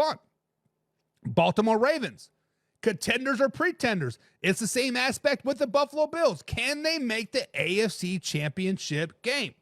on. Baltimore Ravens, contenders or pretenders? It's the same aspect with the Buffalo Bills. Can they make the AFC Championship game?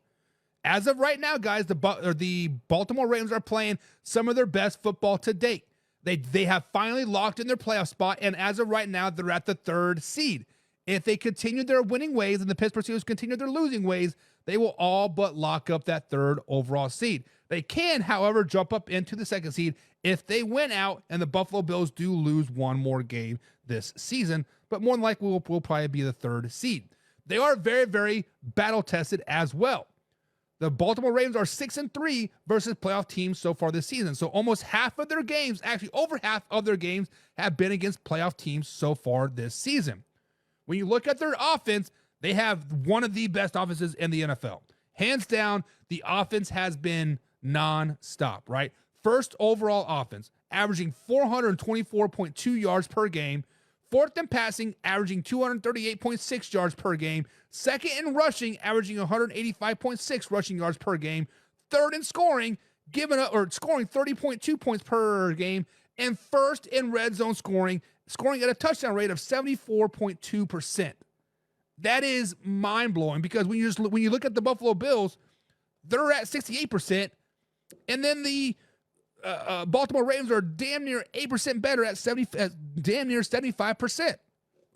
As of right now, guys, the Baltimore Ravens are playing some of their best football to date. They have finally locked in their playoff spot, and as of right now, they're at the 3rd seed. If they continue their winning ways and the Pittsburgh Steelers continue their losing ways, they will all but lock up that 3rd overall seed. They can, however, jump up into the 2nd seed if they win out and the Buffalo Bills do lose one more game this season, but more than likely will probably be the 3rd seed. They are very, very battle-tested as well. The Baltimore Ravens are 6-3 versus playoff teams so far this season. So almost half of their games, actually over half of their games, have been against playoff teams so far this season. When you look at their offense, they have one of the best offenses in the NFL. Hands down, the offense has been non-stop, right? First overall offense, averaging 424.2 yards per game. 4th in passing, averaging 238.6 yards per game. 2nd in rushing, averaging 185.6 rushing yards per game. 3rd in scoring, scoring 30.2 points per game. And 1st in red zone scoring at a touchdown rate of 74.2%. That is mind-blowing because when you look at the Buffalo Bills, they're at 68%, and then the Baltimore Ravens are damn near 8% better at damn near 75%.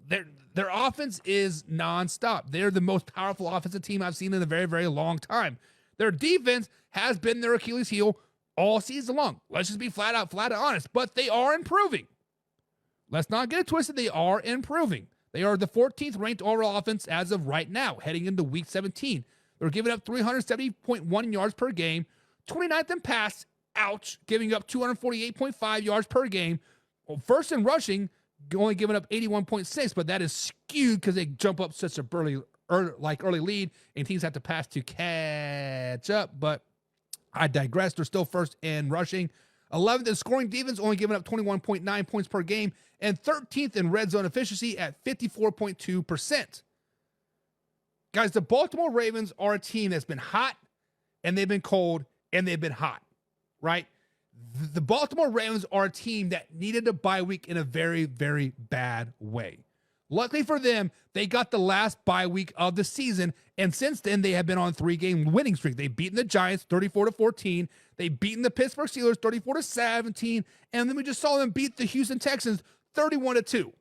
Their offense is nonstop. They're the most powerful offensive team I've seen in a very, very long time. Their defense has been their Achilles heel all season long. Let's just be flat out honest. But they are improving. Let's not get it twisted. They are improving. They are the 14th ranked overall offense as of right now, heading into Week 17. They're giving up 370.1 yards per game, 29th in pass, giving up 248.5 yards per game. Well, 1st in rushing, only giving up 81.6, but that is skewed because they jump up such a early lead, and teams have to pass to catch up. But I digress. They're still 1st in rushing. 11th in scoring defense, only giving up 21.9 points per game, and 13th in red zone efficiency at 54.2%. Guys, the Baltimore Ravens are a team that's been hot, and they've been cold, and they've been hot, right? The Baltimore Ravens are a team that needed a bye week in a very, very bad way. Luckily for them, they got the last bye week of the season, and since then, they have been on a 3-game winning streak. They've beaten the Giants 34-14. They've beaten the Pittsburgh Steelers 34-17, and then we just saw them beat the Houston Texans 31-2.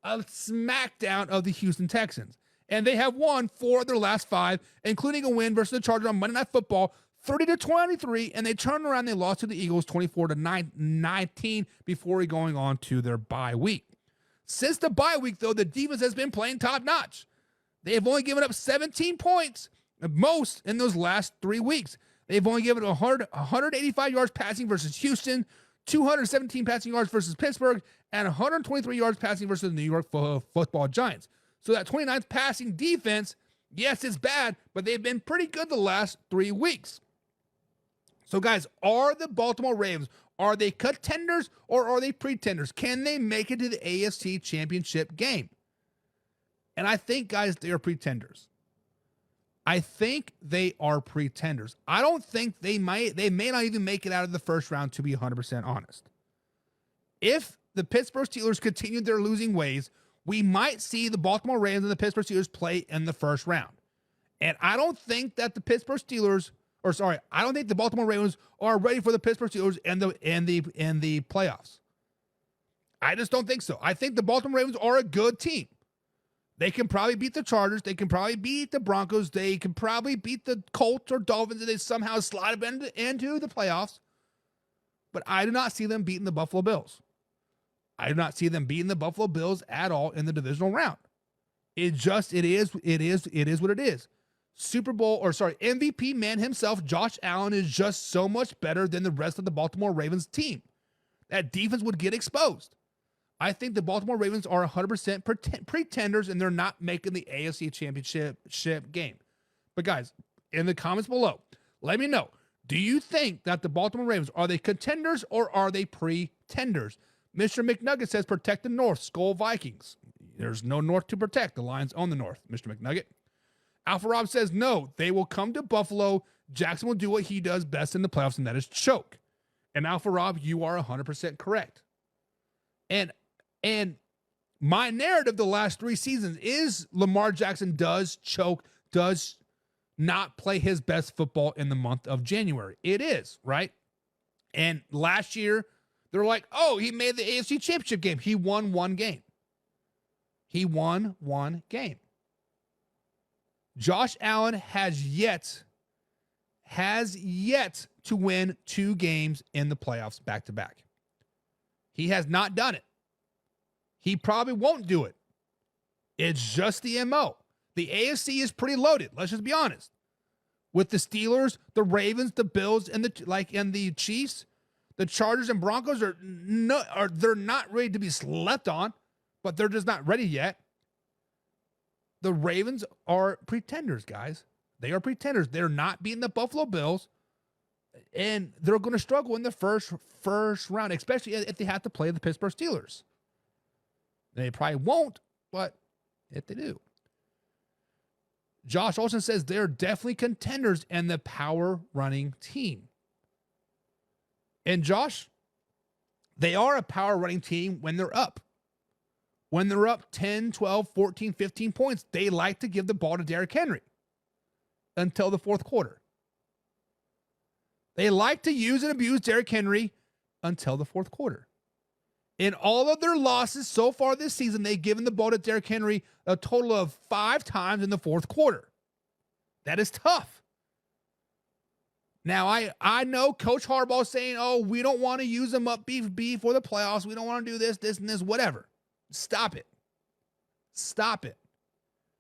A smackdown of the Houston Texans. And they have won 4 of their last 5, including a win versus the Chargers on Monday Night Football, 30-23, and they turned around. They lost to the Eagles 24-19 before going on to their bye week. Since the bye week, though, the defense has been playing top-notch. They have only given up 17 points, most in those last 3 weeks. They've only given 185 yards passing versus Houston, 217 passing yards versus Pittsburgh, and 123 yards passing versus the New York Football Giants. So that 29th passing defense, yes, it's bad, but they've been pretty good the last 3 weeks. So, guys, are the Baltimore Ravens, are they contenders or are they pretenders? Can they make it to the AFC Championship game? And I think, guys, they are pretenders. I think they are pretenders. I don't think they may not even make it out of the first round, to be 100% honest. If the Pittsburgh Steelers continue their losing ways, we might see the Baltimore Ravens and the Pittsburgh Steelers play in the first round. And I don't think that the I don't think the Baltimore Ravens are ready for the Pittsburgh Steelers and the playoffs. I just don't think so. I think the Baltimore Ravens are a good team. They can probably beat the Chargers. They can probably beat the Broncos. They can probably beat the Colts or Dolphins if they somehow slide them into the playoffs. But I do not see them beating the Buffalo Bills. I do not see them beating the Buffalo Bills at all in the divisional round. It is what it is. MVP man himself, Josh Allen, is just so much better than the rest of the Baltimore Ravens team. That defense would get exposed. I think the Baltimore Ravens are 100% pretenders, and they're not making the AFC Championship game. But guys, in the comments below, let me know. Do you think that the Baltimore Ravens, are they contenders or are they pretenders? Mr. McNugget says, protect the North, Skull Vikings. There's no North to protect. The Lions own the North, Mr. McNugget. Alpha Rob says, no, they will come to Buffalo. Jackson will do what he does best in the playoffs, and that is choke. And Alpha Rob, you are 100% correct. And my narrative the last 3 seasons is Lamar Jackson does choke, does not play his best football in the month of January. It is, right? And last year, they're like, oh, he made the AFC Championship game. He won 1 game. He won 1 game. Josh Allen has yet to win 2 games in the playoffs back-to-back. He has not done it. He probably won't do it. It's just the MO. The AFC is pretty loaded. Let's just be honest. With the Steelers, the Ravens, the Bills, and the Chiefs, the Chargers and Broncos they're not ready to be slept on, but they're just not ready yet. The Ravens are pretenders, guys. They are pretenders. They're not beating the Buffalo Bills, and they're going to struggle in the first round, especially if they have to play the Pittsburgh Steelers. They probably won't, but if they do. Josh Olsen says they're definitely contenders and the power running team. And Josh, they are a power running team when they're up. When they're up 10, 12, 14, 15 points, they like to give the ball to Derrick Henry until the fourth quarter. They like to use and abuse Derrick Henry until the fourth quarter. In all of their losses so far this season, they've given the ball to Derrick Henry a total of 5 times in the fourth quarter. That is tough. Now, I know Coach Harbaugh is saying, oh, we don't want to use him up B for the playoffs. We don't want to do this, and this, whatever. Stop it. Stop it.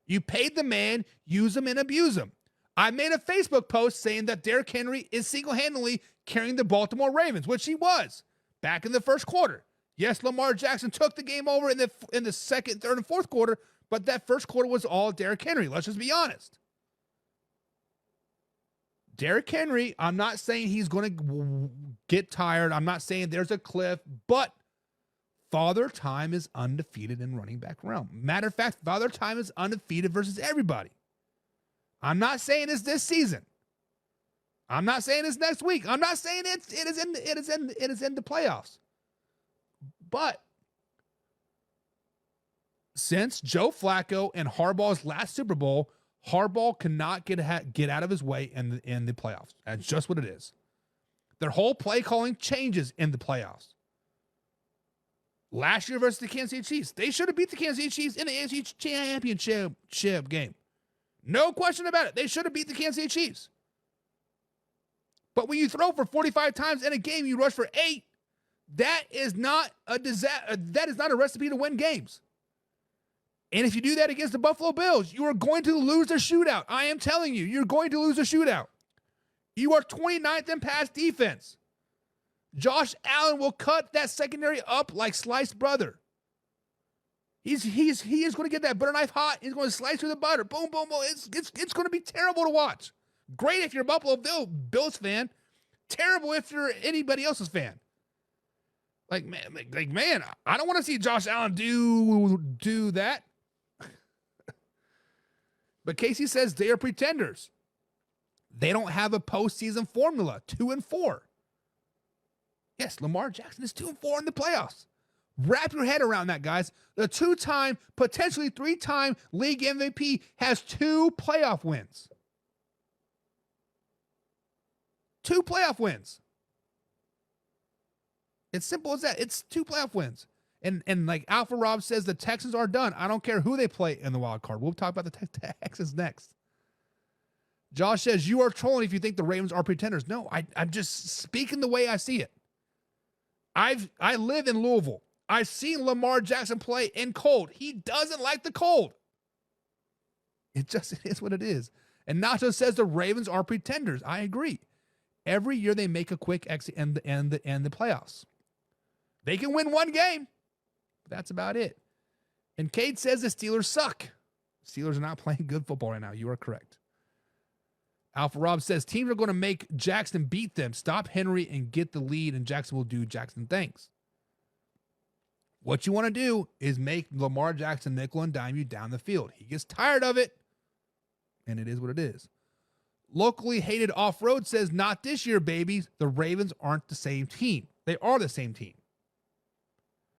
You paid the man, use him and abuse him. I made a Facebook post saying that Derrick Henry is single-handedly carrying the Baltimore Ravens, which he was back in the first quarter. Yes, Lamar Jackson took the game over in the second, third, and fourth quarter, but that first quarter was all Derrick Henry. Let's just be honest. Derrick Henry, I'm not saying he's going to get tired. I'm not saying there's a cliff, but Father Time is undefeated in running back realm. Matter of fact, Father Time is undefeated versus everybody. I'm not saying it's this season. I'm not saying it's next week. I'm not saying it is in the playoffs. But since Joe Flacco and Harbaugh's last Super Bowl, Harbaugh cannot get out of his way in the playoffs. That's just what it is. Their whole play calling changes in the playoffs. Last year versus the Kansas City Chiefs, they should have beat the Kansas City Chiefs in the AFC Championship game. No question about it. They should have beat the Kansas City Chiefs. But when you throw for 45 times in a game, you rush for 8. That is not a disaster. That is not a recipe to win games. And if you do that against the Buffalo Bills, you are going to lose a shootout. I am telling you, you're going to lose a shootout. You are 29th in pass defense. Josh Allen will cut that secondary up like sliced butter. He is going to get that butter knife hot. He's going to slice through the butter. Boom, boom, boom. It's going to be terrible to watch. Great if you're a Buffalo Bills fan. Terrible if you're anybody else's fan. Like man, I don't want to see Josh Allen do that. But Casey says they are pretenders. They don't have a postseason formula. 2-4. Yes, Lamar Jackson is 2-4 in the playoffs. Wrap your head around that, guys. The 2-time, potentially 3-time league MVP has 2 playoff wins. 2 playoff wins. It's simple as that. It's 2 playoff wins. And like Alpha Rob says, the Texans are done. I don't care who they play in the wild card. We'll talk about the Texans next. Josh says, you are trolling if you think the Ravens are pretenders. No, I'm just speaking the way I see it. I live in Louisville. I've seen Lamar Jackson play in cold. He doesn't like the cold. It is what it is. And Nacho says the Ravens are pretenders. I agree. Every year they make a quick exit and the playoffs. They can win 1 game. But that's about it. And Cade says the Steelers suck. Steelers are not playing good football right now. You are correct. Alpha Rob says teams are going to make Jackson beat them. Stop Henry and get the lead, and Jackson will do Jackson things. What you want to do is make Lamar Jackson nickel and dime you down the field. He gets tired of it, and it is what it is. Locally hated off-road says, not this year, babies. The Ravens aren't the same team. They are the same team.